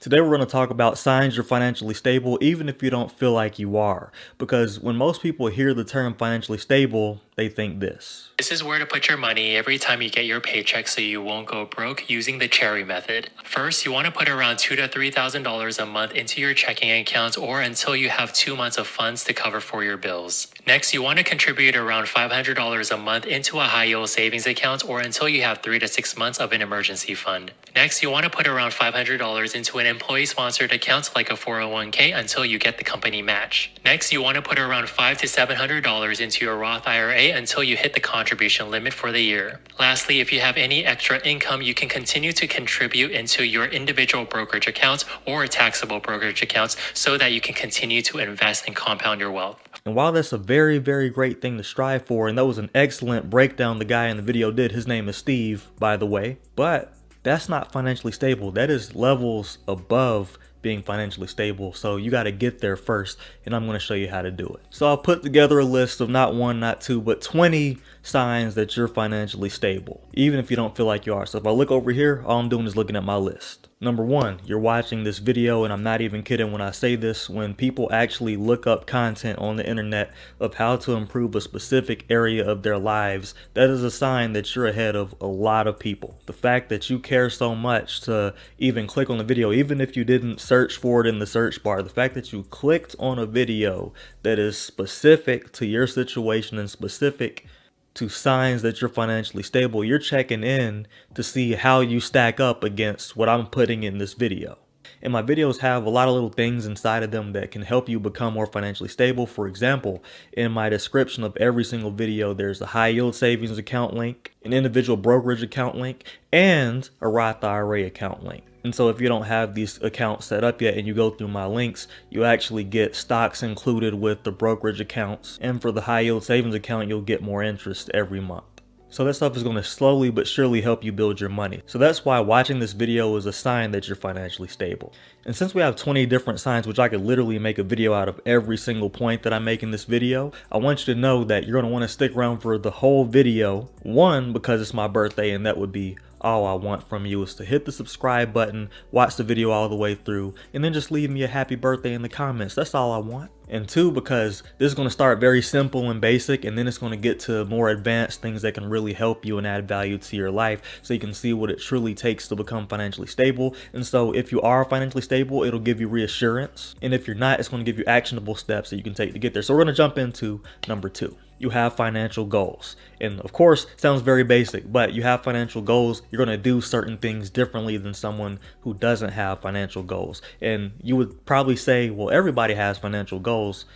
Today we're going to talk about signs you're financially stable even if you don't feel like you are. Because when most people hear the term financially stable, they think this. This is where to put your money every time you get your paycheck so you won't go broke using the cherry method. First, you want to put around $2,000 to $3,000 a month into your checking accounts or until you have 2 months of funds to cover for your bills. Next, you want to contribute around $500 a month into a high yield savings account or until you have 3 to 6 months of an emergency fund. Next, you want to put around $500 into an employee sponsored account like a 401k until you get the company match. Next, you want to put around $500 to $700 into your Roth IRA until you hit the contribution limit for the year. Lastly, if you have any extra income, you can continue to contribute into your individual brokerage accounts or taxable brokerage accounts so that you can continue to invest and compound your wealth. And while that's a very, very great thing to strive for, and that was an excellent breakdown the guy in the video did, his name is Steve, by the way, but that's not financially stable. That is levels above being financially stable. So you got to get there first, and I'm going to show you how to do it. So I'll put together a list of not one, not two, but 20 signs that you're financially stable, even if you don't feel like you are. So if I look over here, all I'm doing is looking at my list. Number one, you're watching this video, and I'm not even kidding when I say this, when people actually look up content on the internet of how to improve a specific area of their lives, that is a sign that you're ahead of a lot of people. The fact that you care so much to even click on the video, even if you didn't search for it in the search bar, the fact that you clicked on a video that is specific to your situation and specific to signs that you're financially stable, you're checking in to see how you stack up against what I'm putting in this video. And my videos have a lot of little things inside of them that can help you become more financially stable. For example, in my description of every single video, there's a high yield savings account link, an individual brokerage account link, and a Roth IRA account link. And so if you don't have these accounts set up yet and you go through my links, you actually get stocks included with the brokerage accounts. And for the high yield savings account, you'll get more interest every month. So that stuff is going to slowly but surely help you build your money. So that's why watching this video is a sign that you're financially stable. And since we have 20 different signs, which I could literally make a video out of every single point that I make in this video, I want you to know that you're going to want to stick around for the whole video. One, because it's my birthday, and that would be all I want from you is to hit the subscribe button, watch the video all the way through, and then just leave me a happy birthday in the comments. That's all I want. And two, because this is going to start very simple and basic, and then it's going to get to more advanced things that can really help you and add value to your life so you can see what it truly takes to become financially stable. And so if you are financially stable, it'll give you reassurance. And if you're not, it's going to give you actionable steps that you can take to get there. So we're going to jump into number two. You have financial goals. And of course, sounds very basic, but you have financial goals. You're going to do certain things differently than someone who doesn't have financial goals. And you would probably say, well, everybody has financial goals.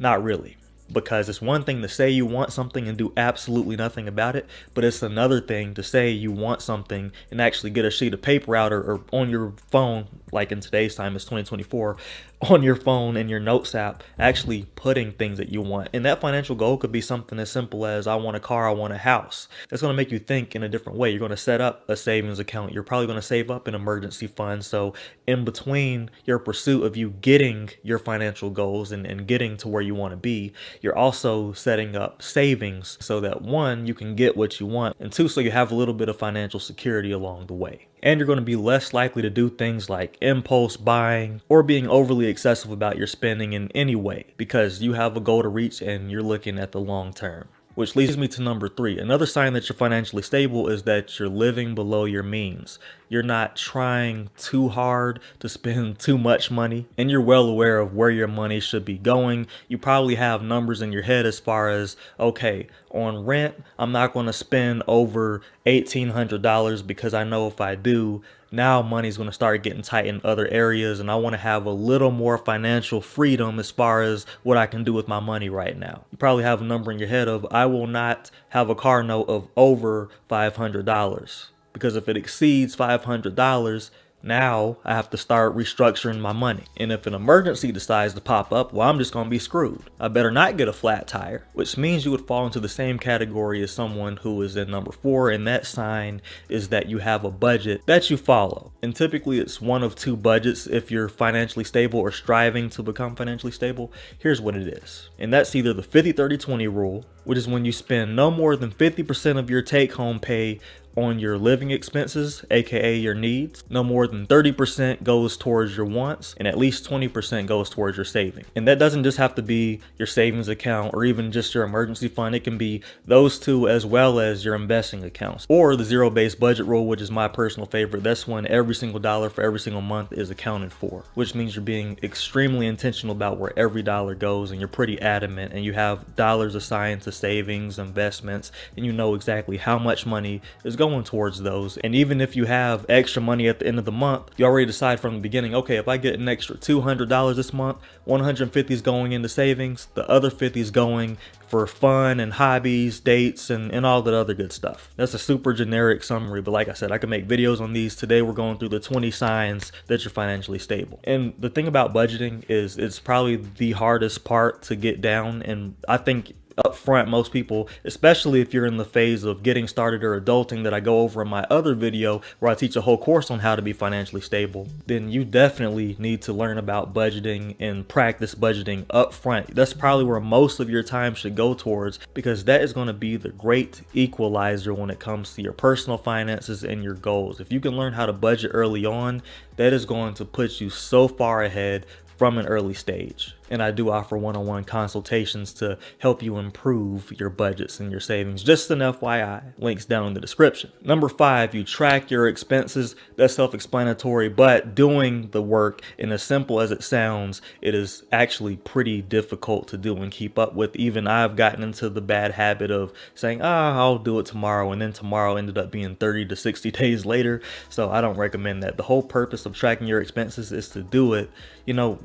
Not really. Because it's one thing to say you want something and do absolutely nothing about it, but it's another thing to say you want something and actually get a sheet of paper out or on your phone, like in today's time, it's 2024, on your phone and your notes app, actually putting things that you want. And that financial goal could be something as simple as I want a car, I want a house. That's going to make you think in a different way. You're going to set up a savings account. You're probably going to save up an emergency fund. So in between your pursuit of you getting your financial goals and getting to where you want to be, you're also setting up savings so that one, you can get what you want, and two, so you have a little bit of financial security along the way. And you're going to be less likely to do things like impulse buying or being overly excessive about your spending in any way because you have a goal to reach and you're looking at the long term. Which leads me to number three. Another sign that you're financially stable is that you're living below your means. You're not trying too hard to spend too much money, and you're well aware of where your money should be going. You probably have numbers in your head as far as, okay, on rent, I'm not going to spend over $1,800 because I know if I do, now money's going to start getting tight in other areas, and I want to have a little more financial freedom as far as what I can do with my money right now. You probably have a number in your head of, I will not have a car note of over $500 because if it exceeds $500, now I have to start restructuring my money. And if an emergency decides to pop up, well, I'm just going to be screwed. I better not get a flat tire, which means you would fall into the same category as someone who is in number four. And that sign is that you have a budget that you follow. And typically it's one of two budgets if you're financially stable or striving to become financially stable. Here's what it is. And that's either the 50-30-20 rule, which is when you spend no more than 50% of your take-home pay on your living expenses, aka your needs. No more than 30% goes towards your wants, and at least 20% goes towards your saving. And that doesn't just have to be your savings account or even just your emergency fund. It can be those two as well as your investing accounts. Or the zero-based budget rule, which is my personal favorite. That's when every single dollar for every single month is accounted for, which means you're being extremely intentional about where every dollar goes, and you're pretty adamant, and you have dollars assigned to savings, investments, and you know exactly how much money is going towards those. And even if you have extra money at the end of the month, you already decide from the beginning, okay, if I get an extra $200 this month, 150 is going into savings, the other 50 is going for fun and hobbies, dates, and all that other good stuff. That's a super generic summary, but like I said, I can make videos on these. Today we're going through the 20 signs that you're financially stable. And the thing about budgeting is it's probably the hardest part to get down, and I think up front, most people, especially if you're in the phase of getting started or adulting that I go over in my other video where I teach a whole course on how to be financially stable, then you definitely need to learn about budgeting and practice budgeting up front. That's probably where most of your time should go towards, because that is going to be the great equalizer when it comes to your personal finances and your goals. If you can learn how to budget early on, that is going to put you so far ahead from an early stage. And I do offer one-on-one consultations to help you improve your budgets and your savings. Just an FYI, links down in the description. Number 5, you track your expenses. That's self-explanatory, but doing the work, and as simple as it sounds, it is actually pretty difficult to do and keep up with. Even I've gotten into the bad habit of saying, I'll do it tomorrow, and then tomorrow ended up being 30 to 60 days later. So I don't recommend that. The whole purpose of tracking your expenses is to do it,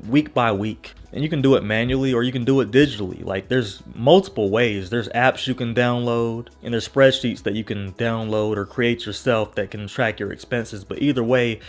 week by week. And you can do it manually or you can do it digitally. Like, there's multiple ways. There's apps you can download, and there's spreadsheets that you can download or create yourself that can track your expenses. But either way,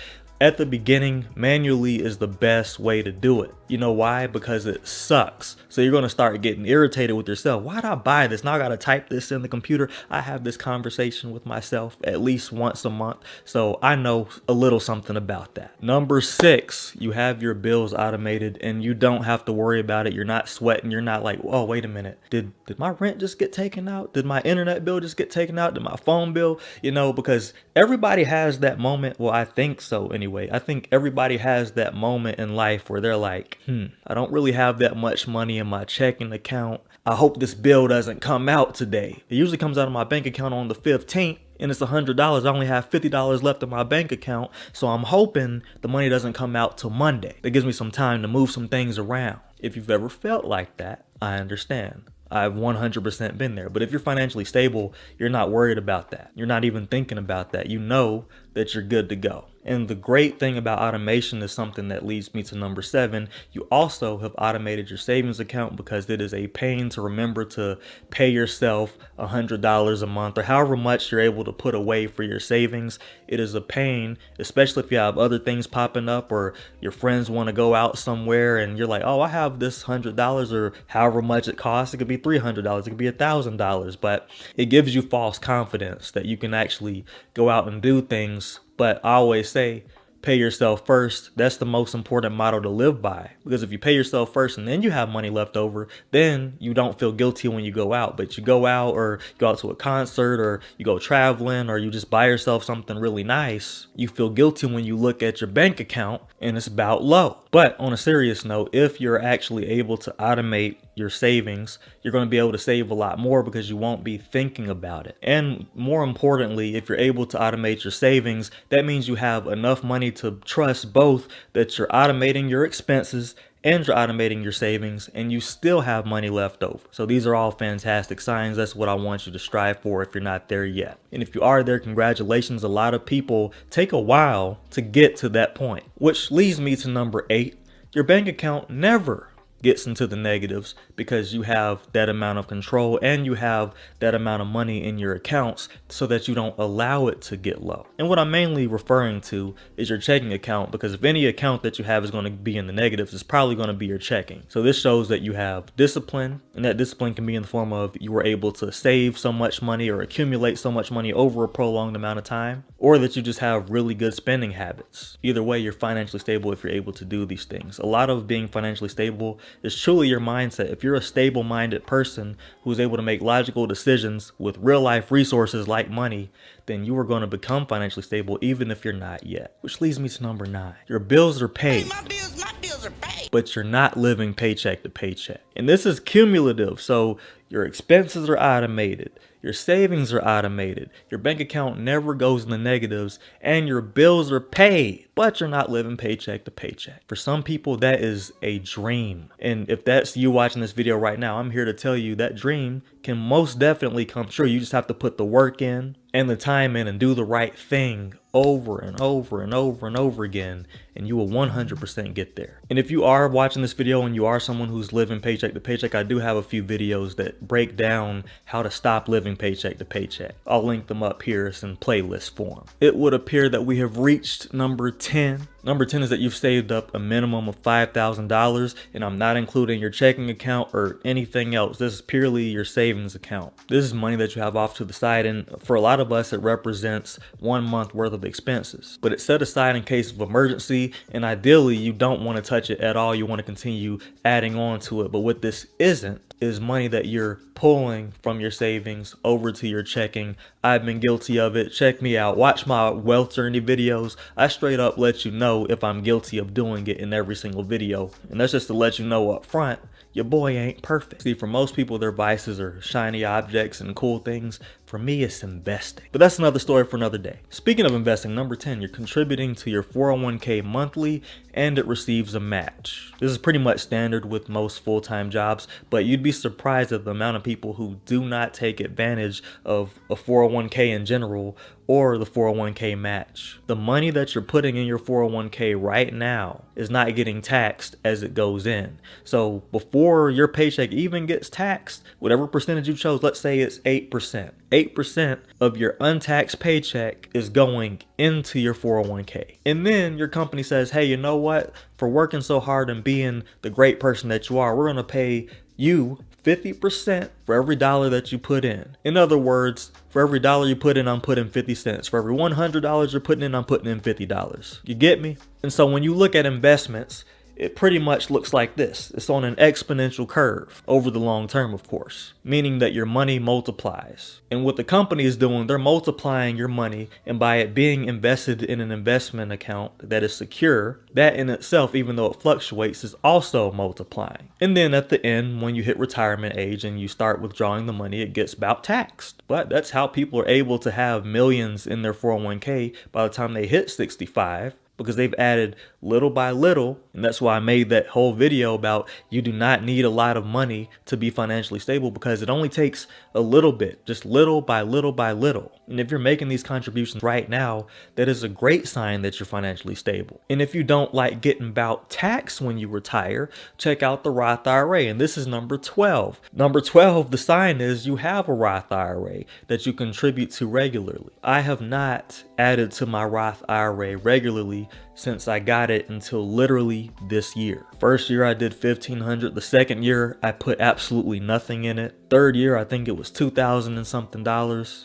at the beginning, manually is the best way to do it. You know why? Because it sucks. So you're going to start getting irritated with yourself. Why did I buy this? Now I got to type this in the computer. I have this conversation with myself at least once a month. So I know a little something about that. Number 6, you have your bills automated and you don't have to worry about it. You're not sweating. You're not like, oh, wait a minute. Did my rent just get taken out? Did my internet bill just get taken out? Did my phone bill? Because everybody has that moment. Well, I think so anyway. I think everybody has that moment in life where they're like, I don't really have that much money in my checking account. I hope this bill doesn't come out today. It usually comes out of my bank account on the 15th, and it's $100. I only have $50 left in my bank account, so I'm hoping the money doesn't come out till Monday. That gives me some time to move some things around. If you've ever felt like that, I understand. I've 100% been there. But if you're financially stable, you're not worried about that. You're not even thinking about that. You know that you're good to go. And the great thing about automation is something that leads me to number 7. You also have automated your savings account, because it is a pain to remember to pay yourself $100 a month or however much you're able to put away for your savings. It is a pain, especially if you have other things popping up or your friends want to go out somewhere and you're like, oh, I have this $100 or however much it costs. It could be $300, it could be $1,000, but it gives you false confidence that you can actually go out and do things. But I always say, pay yourself first. That's the most important motto to live by, because if you pay yourself first and then you have money left over, then you don't feel guilty when you go out. But you go out, or you go out to a concert, or you go traveling, or you just buy yourself something really nice, you feel guilty when you look at your bank account and it's about low. But on a serious note, if you're actually able to automate your savings, you're going to be able to save a lot more because you won't be thinking about it. And more importantly, if you're able to automate your savings, that means you have enough money to trust both that you're automating your expenses and you're automating your savings, and you still have money left over. So these are all fantastic signs. That's what I want you to strive for if you're not there yet. And if you are there, congratulations. A lot of people take a while to get to that point, which leads me to number 8. Your bank account never gets into the negatives because you have that amount of control and you have that amount of money in your accounts so that you don't allow it to get low. And what I'm mainly referring to is your checking account, because if any account that you have is going to be in the negatives, it's probably going to be your checking. So this shows that you have discipline, and that discipline can be in the form of you were able to save so much money or accumulate so much money over a prolonged amount of time, or that you just have really good spending habits. Either way, you're financially stable if you're able to do these things. A lot of being financially stable is truly your mindset. If you're a stable-minded person who's able to make logical decisions with real-life resources like money, then you are going to become financially stable even if you're not yet. Which leads me to number 9. Your bills are paid. Hey, my bills are paid. But you're not living paycheck to paycheck. And this is cumulative, so your expenses are automated, your savings are automated, your bank account never goes in the negatives, and your bills are paid, but you're not living paycheck to paycheck. For some people, that is a dream. And if that's you watching this video right now, I'm here to tell you that dream can most definitely come true. You just have to put the work in and the time in and do the right thing over and over and over and over again, and you will 100% get there. And if you are watching this video and you are someone who's living paycheck to paycheck, I do have a few videos that break down how to stop living paycheck to paycheck. I'll link them up here in playlist form. It would appear that we have reached number 10. Number 10 is that you've saved up a minimum of $5,000, and I'm not including your checking account or anything else. This is purely your savings account. This is money that you have off to the side, and for a lot of us, it represents 1 month worth of expenses. But it's set aside in case of emergency, and ideally, you don't want to touch it at all. You want to continue adding on to it. But what this isn't is money that you're pulling from your savings over to your checking. I've been guilty of it. Check me out. Watch my wealth journey videos. I straight up let you know if I'm guilty of doing it in every single video. And that's just to let you know up front, your boy ain't perfect. See, for most people, their vices are shiny objects and cool things. For me, it's investing. But that's another story for another day. Speaking of investing, number 10, you're contributing to your 401k monthly and it receives a match. This is pretty much standard with most full-time jobs, but you'd be surprised at the amount of people who do not take advantage of a 401k in general or the 401k match. The money that you're putting in your 401k right now is not getting taxed as it goes in. So before your paycheck even gets taxed, whatever percentage you chose, let's say it's 8%. 8% of your untaxed paycheck is going into your 401k. And then your company says, hey, you know what? For working so hard and being the great person that you are, we're going to pay you 50% for every dollar that you put in. In other words, for every dollar you put in, I'm putting 50 cents. For every $100 you're putting in, I'm putting in $50. You get me? And so when you look at investments, it pretty much looks like this. It's on an exponential curve over the long term, of course, meaning that your money multiplies. And what the company is doing, they're multiplying your money, and by it being invested in an investment account that is secure, that in itself, even though it fluctuates, is also multiplying. And then at the end, when you hit retirement age and you start withdrawing the money, it gets about taxed. But that's how people are able to have millions in their 401k by the time they hit 65. Because they've added little by little, and that's why I made that whole video about you do not need a lot of money to be financially stable, because it only takes a little bit, just little by little by little. And if you're making these contributions right now, that is a great sign that you're financially stable. And if you don't like getting about taxed when you retire, check out the Roth IRA, and this is number 12. Number 12, the sign is you have a Roth IRA that you contribute to regularly. I have not added to my Roth IRA regularly since I got it until literally this year. First year I did $1,500. The second year I put absolutely nothing in it. Third year I think it was $2,000 and something.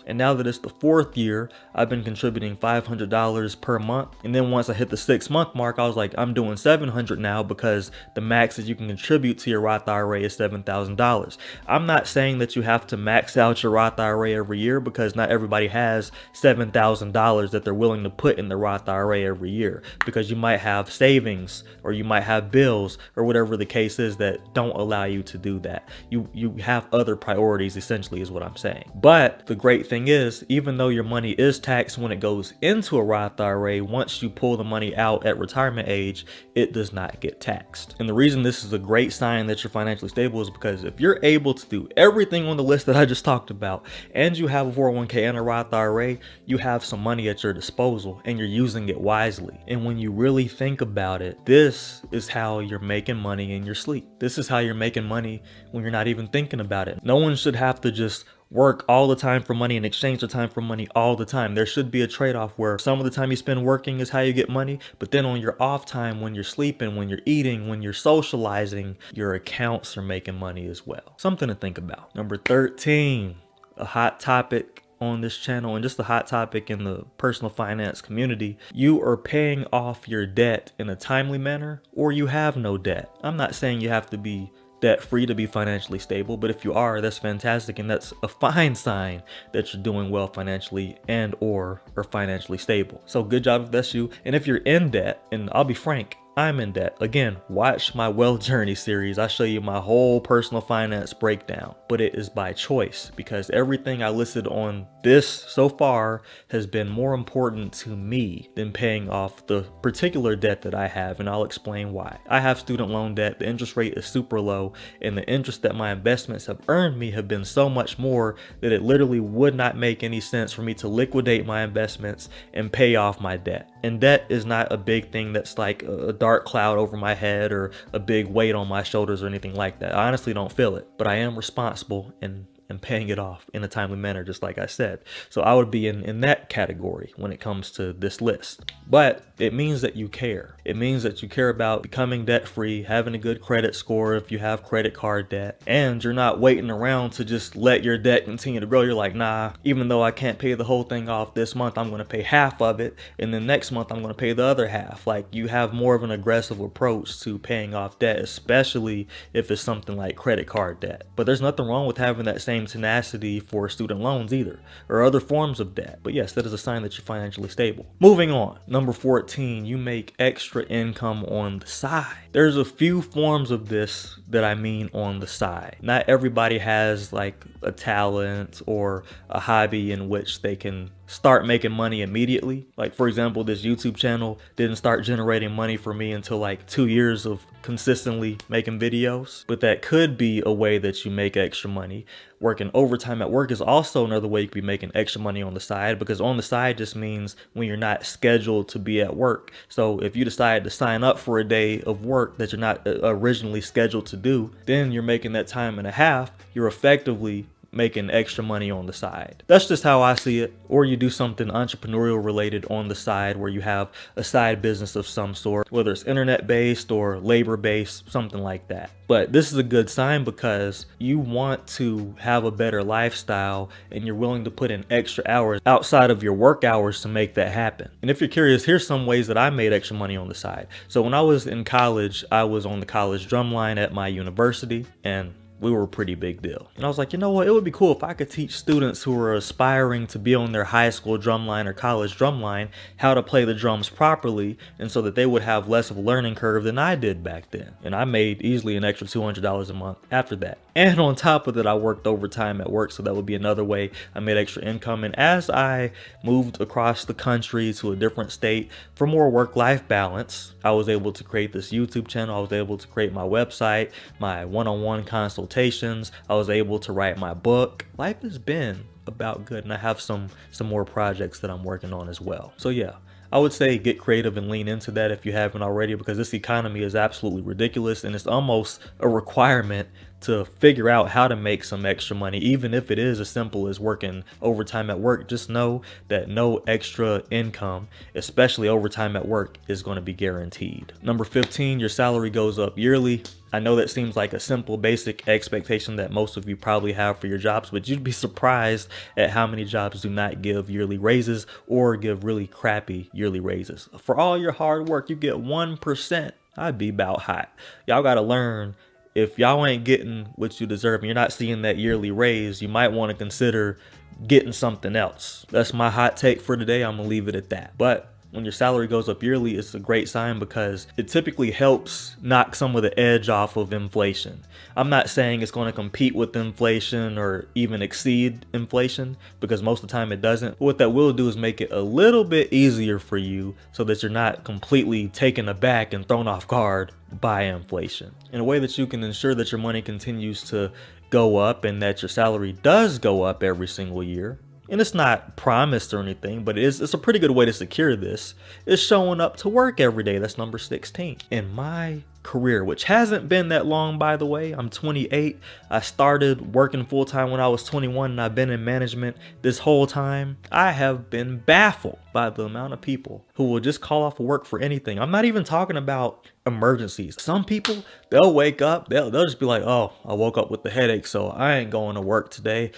And now that it's the fourth year, I've been contributing $500 per month. And then once I hit the 6-month mark, I was like, I'm doing $700 now, because the max that you can contribute to your Roth IRA is $7,000. I'm not saying that you have to max out your Roth IRA every year, because not everybody has $7,000 that they're willing to put in the Roth IRA every year, because you might have savings or you might have bills or whatever the case is that don't allow you to do that. You have other priorities, essentially, is what I'm saying. But the great thing is, even though your money is taxed when it goes into a Roth IRA, once you pull the money out at retirement age, it does not get taxed. And the reason this is a great sign that you're financially stable is because if you're able to do everything on the list that I just talked about, and you have a 401k and a Roth IRA, you have some money at your disposal and you're using it wisely. And when you really think about it, this is how you're making money in your sleep. This is how you're making money when you're not even thinking about it. No one should have to just work all the time for money and exchange their time for money all the time. There should be a trade-off where some of the time you spend working is how you get money, but then on your off time, when you're sleeping, when you're eating, when you're socializing, your accounts are making money as well. Something to think about. Number 13, a hot topic on this channel and just a hot topic in the personal finance community, you are paying off your debt in a timely manner or you have no debt. I'm not saying you have to be debt free to be financially stable, but if you are, that's fantastic, and that's a fine sign that you're doing well financially and or are financially stable. So good job if that's you. And if you're in debt, and I'll be frank, I'm in debt. Again, watch my Wealth Journey series. I show you my whole personal finance breakdown, but it is by choice because everything I listed on this so far has been more important to me than paying off the particular debt that I have, and I'll explain why. I have student loan debt. The interest rate is super low, and the interest that my investments have earned me have been so much more that it literally would not make any sense for me to liquidate my investments and pay off my debt. And debt is not a big thing that's like a dark cloud over my head or a big weight on my shoulders or anything like that. I honestly don't feel it, but I am responsible and paying it off in a timely manner, just like I said. So I would be in that category when it comes to this list. But it means that you care. It means that you care about becoming debt free, having a good credit score if you have credit card debt, and you're not waiting around to just let your debt continue to grow. You're like, nah, even though I can't pay the whole thing off this month, I'm going to pay half of it, and then next month I'm going to pay the other half. Like, you have more of an aggressive approach to paying off debt, especially if it's something like credit card debt. But there's nothing wrong with having that same tenacity for student loans either, or other forms of debt. But yes, that is a sign that you're financially stable. Moving on, number 14, you make extra income on the side. There's a few forms of this that I mean on the side. Not everybody has like a talent or a hobby in which they can start making money immediately. Like, for example, this YouTube channel didn't start generating money for me until like 2 years of consistently making videos, but that could be a way that you make extra money. Working overtime at work is also another way you could be making extra money on the side, because on the side just means when you're not scheduled to be at work. So if you decide to sign up for a day of work that you're not originally scheduled to do, then you're making that time and a half. You're effectively making extra money on the side. That's just how I see it. Or you do something entrepreneurial related on the side where you have a side business of some sort, whether it's internet based or labor based, something like that. But this is a good sign because you want to have a better lifestyle and you're willing to put in extra hours outside of your work hours to make that happen. And if you're curious, here's some ways that I made extra money on the side. So when I was in college, I was on the college drum line at my university, and we were a pretty big deal. And I was like, you know what, it would be cool if I could teach students who are aspiring to be on their high school drumline or college drumline how to play the drums properly, and so that they would have less of a learning curve than I did back then. And I made easily an extra $200 a month after that. And on top of it, I worked overtime at work, so that would be another way I made extra income. And as I moved across the country to a different state for more work-life balance, I was able to create this YouTube channel. I was able to create my website, my one-on-one consultations. I was able to write my book. Life has been about good, and I have some more projects that I'm working on as well. So yeah, I would say get creative and lean into that if you haven't already, because this economy is absolutely ridiculous, and it's almost a requirement to figure out how to make some extra money. Even if it is as simple as working overtime at work, just know that no extra income, especially overtime at work, is going to be guaranteed. Number 15, your salary goes up yearly. I know that seems like a simple, basic expectation that most of you probably have for your jobs, but you'd be surprised at how many jobs do not give yearly raises or give really crappy yearly raises. For all your hard work, you get 1%. I'd be about hot. Y'all got to learn, if y'all ain't getting what you deserve and you're not seeing that yearly raise, you might want to consider getting something else. That's my hot take for today. I'm gonna leave it at that. But when your salary goes up yearly, it's a great sign because it typically helps knock some of the edge off of inflation. I'm not saying it's going to compete with inflation or even exceed inflation, because most of the time it doesn't. What that will do is make it a little bit easier for you so that you're not completely taken aback and thrown off guard by inflation. In a way that you can ensure that your money continues to go up and that your salary does go up every single year. And it's not promised or anything, but it's a pretty good way to secure this, is showing up to work every day. That's number 16. And my career, which hasn't been that long, by the way. I'm 28. I started working full-time when I was 21, and I've been in management this whole time. I have been baffled by the amount of people who will just call off work for anything. I'm not even talking about emergencies. Some people, they'll wake up, they'll just be like, oh, I woke up with a headache, so I ain't going to work today.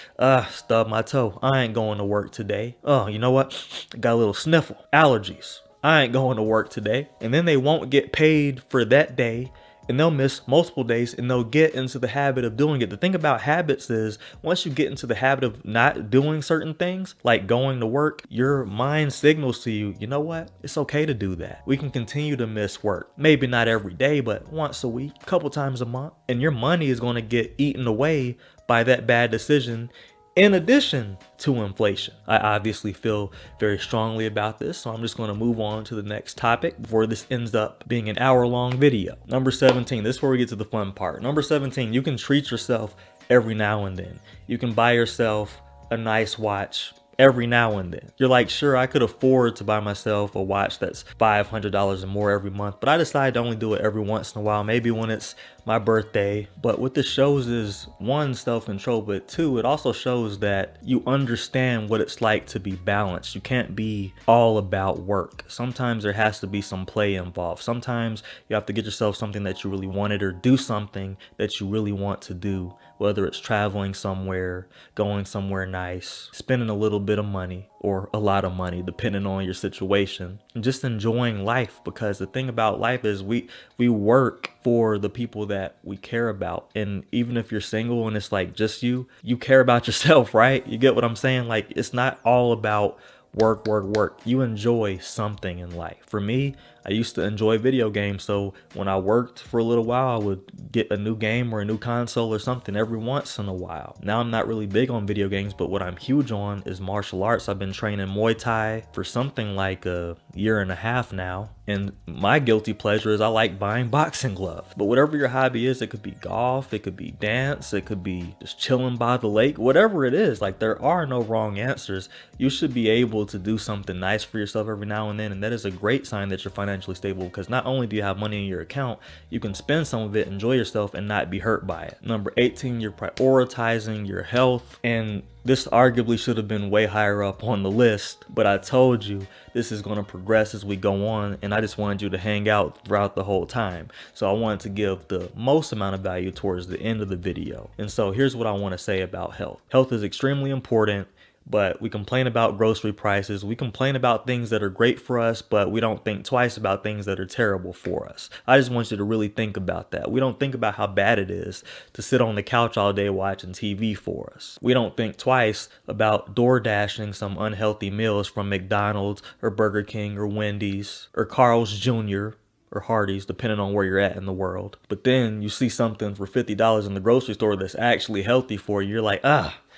Stubbed my toe. I ain't going to work today. Oh, you know what? Got a little sniffle. Allergies. I ain't going to work today. And then they won't get paid for that day, and they'll miss multiple days, and they'll get into the habit of doing it. The thing about habits is, once you get into the habit of not doing certain things, like going to work, your mind signals to you, you know what? It's okay to do that. We can continue to miss work. Maybe not every day, but once a week, a couple times a month. And your money is going to get eaten away by that bad decision, in addition to inflation. I obviously feel very strongly about this, so I'm just going to move on to the next topic before this ends up being an hour-long video. Number 17, this is where we get to the fun part. Number 17, you can treat yourself every now and then. You can buy yourself a nice watch every now and then. You're like, sure, I could afford to buy myself a watch that's $500 or more every month, but I decide to only do it every once in a while, maybe when it's my birthday. But what this shows is, one, self-control, but two, it also shows that you understand what it's like to be balanced. You can't be all about work. Sometimes there has to be some play involved. Sometimes you have to get yourself something that you really wanted, or do something that you really want to do, whether it's traveling somewhere, going somewhere nice, spending a little bit of money or a lot of money, depending on your situation, and just enjoying life. Because the thing about life is we work for the people that we care about. And even if you're single and it's like just you care about yourself, right? You get what I'm saying? Like, it's not all about work. You enjoy something in life. For me, I used to enjoy video games, so when I worked for a little while, I would get a new game or a new console or something every once in a while. Now I'm not really big on video games, but what I'm huge on is martial arts. I've been training Muay Thai for something like a year and a half now, and my guilty pleasure is I like buying boxing gloves. But whatever your hobby is, it could be golf, it could be dance, it could be just chilling by the lake, whatever it is, like, there are no wrong answers. You should be able to do something nice for yourself every now and then, and that is a great sign that you're financially stable, because not only do you have money in your account, you can spend some of it, enjoy yourself, and not be hurt by it. Number 18, you're prioritizing your health, and this arguably should have been way higher up on the list, but I told you this is going to progress as we go on, and I just wanted you to hang out throughout the whole time. So I wanted to give the most amount of value towards the end of the video. And so here's what I want to say about health. Health is extremely important. But we complain about grocery prices. We complain about things that are great for us, but we don't think twice about things that are terrible for us. I just want you to really think about that. We don't think about how bad it is to sit on the couch all day watching TV for us. We don't think twice about door dashing some unhealthy meals from McDonald's or Burger King or Wendy's or Carl's Jr. or Hardee's, depending on where you're at in the world. But then you see something for $50 in the grocery store that's actually healthy for you. You're like,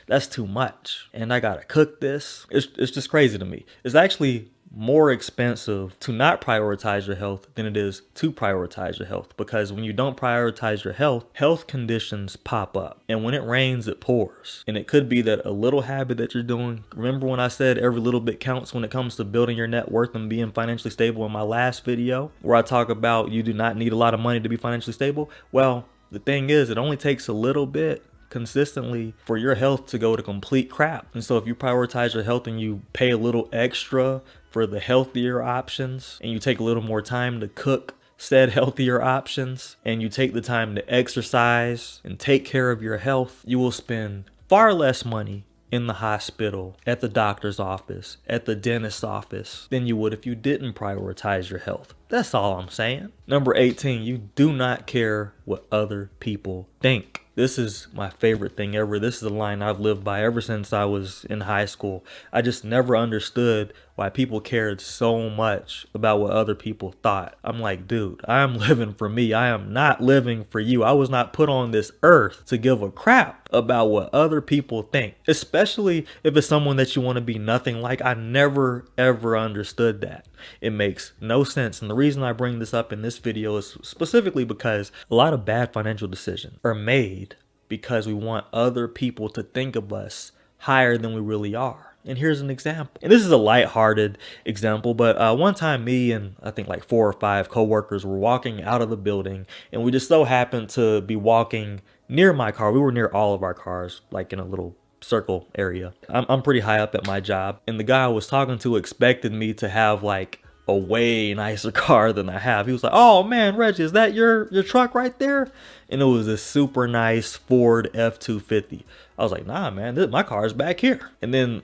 that's too much, and I gotta cook this. It's just crazy to me. It's actually more expensive to not prioritize your health than it is to prioritize your health, because when you don't prioritize your health conditions pop up, and when it rains, it pours. And it could be that a little habit that you're doing. Remember when I said every little bit counts when it comes to building your net worth and being financially stable in my last video, where I talk about you do not need a lot of money to be financially stable? Well, the thing is, it only takes a little bit consistently for your health to go to complete crap. And so if you prioritize your health and you pay a little extra for the healthier options, and you take a little more time to cook said healthier options, and you take the time to exercise and take care of your health, you will spend far less money in the hospital, at the doctor's office, at the dentist's office, than you would if you didn't prioritize your health. That's all I'm saying. Number 18, you do not care what other people think. This is my favorite thing ever. This is a line I've lived by ever since I was in high school. I just never understood why people cared so much about what other people thought. I'm like, dude, I am living for me. I am not living for you. I was not put on this earth to give a crap about what other people think, especially if it's someone that you want to be nothing like. I never, ever understood that. It makes no sense. And the reason I bring this up in this video is specifically because a lot of bad financial decisions are made because we want other people to think of us higher than we really are. And here's an example. And this is a lighthearted example, but one time me and I think like 4 or 5 coworkers were walking out of the building, and we just so happened to be walking near my car. We were near all of our cars, like in a little circle area. I'm pretty high up at my job, and the guy I was talking to expected me to have like a way nicer car than I have. He was like, "Oh man, Reggie, is that your truck right there?" And it was a super nice Ford F-250. I was like, "Nah, man, my car is back here." And then,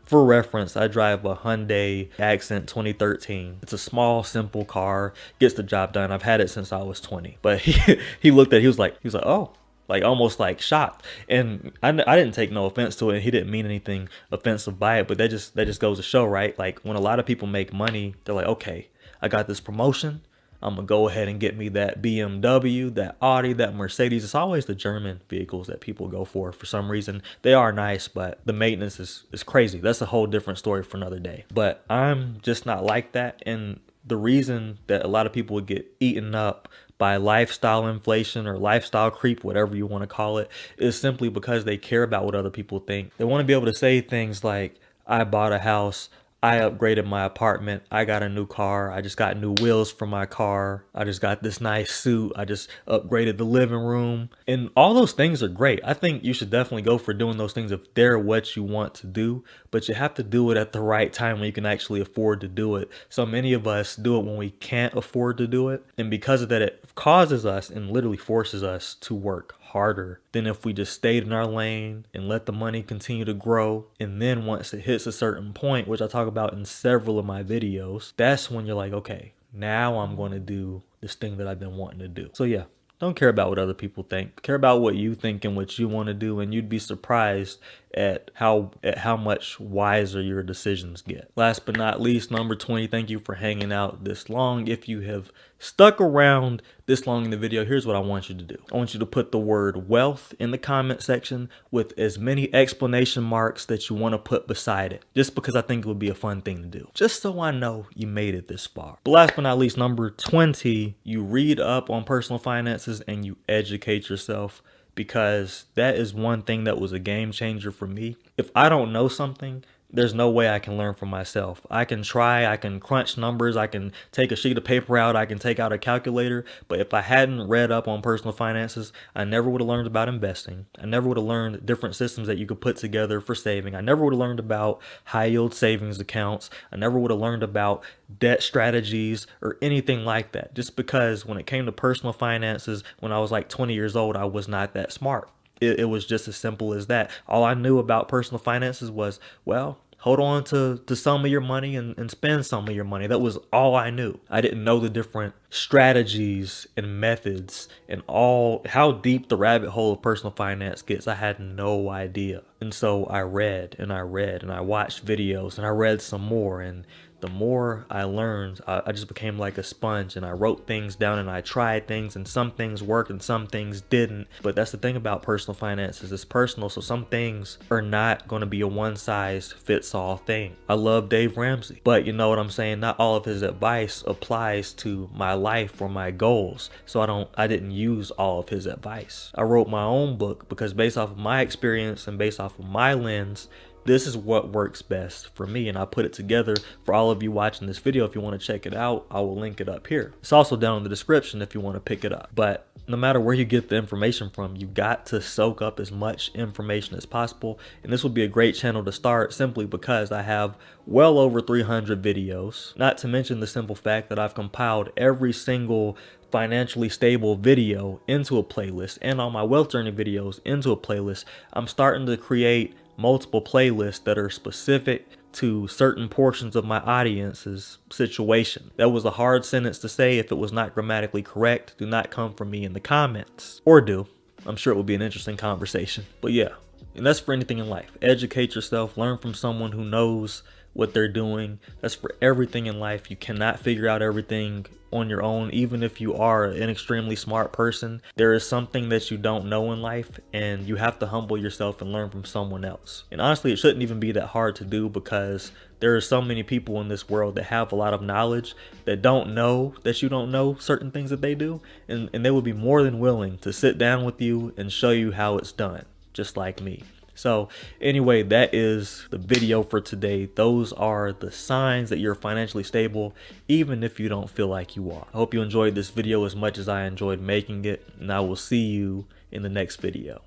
for reference, I drive a Hyundai Accent 2013. It's a small, simple car, gets the job done. I've had it since I was 20. But he looked at it, he was like, "Oh." Like almost like shocked, and I didn't take no offense to it, and he didn't mean anything offensive by it, but that just goes to show, right? Like when a lot of people make money, they're like, okay, I got this promotion, I'm gonna go ahead and get me that BMW, that Audi, that Mercedes. It's always the German vehicles that people go for some reason. They are nice, but the maintenance is crazy. That's a whole different story for another day. But I'm just not like that, and the reason that a lot of people would get eaten up by lifestyle inflation or lifestyle creep, whatever you want to call it, is simply because they care about what other people think. They want to be able to say things like, I bought a house, I upgraded my apartment, I got a new car, I just got new wheels for my car, I just got this nice suit, I just upgraded the living room. And all those things are great. I think you should definitely go for doing those things if they're what you want to do, but you have to do it at the right time when you can actually afford to do it. So many of us do it when we can't afford to do it, and because of that, it causes us and literally forces us to work harder than if we just stayed in our lane and let the money continue to grow. And then once it hits a certain point, which I talk about in several of my videos, that's when you're like, okay, now I'm going to do this thing that I've been wanting to do. So yeah, don't care about what other people think. Care about what you think and what you want to do, and you'd be surprised at how much wiser your decisions get. Last but not least, number 20, thank you for hanging out this long. If you have stuck around this long in the video, here's what I want you to do. I want you to put the word wealth in the comment section with as many exclamation marks that you want to put beside it, just because I think it would be a fun thing to do, just so I know you made it this far. But last but not least, number 20, you read up on personal finances and you educate yourself, because that is one thing that was a game changer for me. If I don't know something, there's no way I can learn from myself. I can try, I can crunch numbers, I can take a sheet of paper out, I can take out a calculator, but if I hadn't read up on personal finances, I never would have learned about investing. I never would have learned different systems that you could put together for saving. I never would have learned about high yield savings accounts. I never would have learned about debt strategies or anything like that, just because when it came to personal finances, when I was like 20 years old, I was not that smart. It was just as simple as that. All I knew about personal finances was, well, hold on to some of your money and spend some of your money. That was all I knew. I didn't know the different strategies and methods and how deep the rabbit hole of personal finance gets. I had no idea. And so I read and I read and I watched videos and I read some more, and the more I learned, I just became like a sponge, and I wrote things down and I tried things, and some things worked and some things didn't. But that's the thing about personal finances. It's personal, so some things are not going to be a one-size-fits-all thing. I love Dave Ramsey, but you know what I'm saying? Not all of his advice applies to my life or my goals. So I didn't use all of his advice. I wrote my own book because based off of my experience and based off of my lens, this is what works best for me, and I put it together for all of you watching this video. If you want to check it out, I will link it up here. It's also down in the description if you want to pick it up. But no matter where you get the information from, you got to soak up as much information as possible. And this would be a great channel to start simply because I have well over 300 videos, not to mention the simple fact that I've compiled every single financially stable video into a playlist, and all my wealth journey videos into a playlist. I'm starting to create multiple playlists that are specific to certain portions of my audience's situation. That was a hard sentence to say. If it was not grammatically correct, do not come for me in the comments. Or do. I'm sure it will be an interesting conversation. But yeah, and that's for anything in life. Educate yourself, learn from someone who knows what they're doing. That's for everything in life. You cannot figure out everything on your own. Even if you are an extremely smart person, there is something that you don't know in life, and you have to humble yourself and learn from someone else. And honestly, it shouldn't even be that hard to do, because there are so many people in this world that have a lot of knowledge that don't know that you don't know certain things that they do, and they would be more than willing to sit down with you and show you how it's done, just like me. So anyway, that is the video for today. Those are the signs that you're financially stable, even if you don't feel like you are. I hope you enjoyed this video as much as I enjoyed making it, and I will see you in the next video.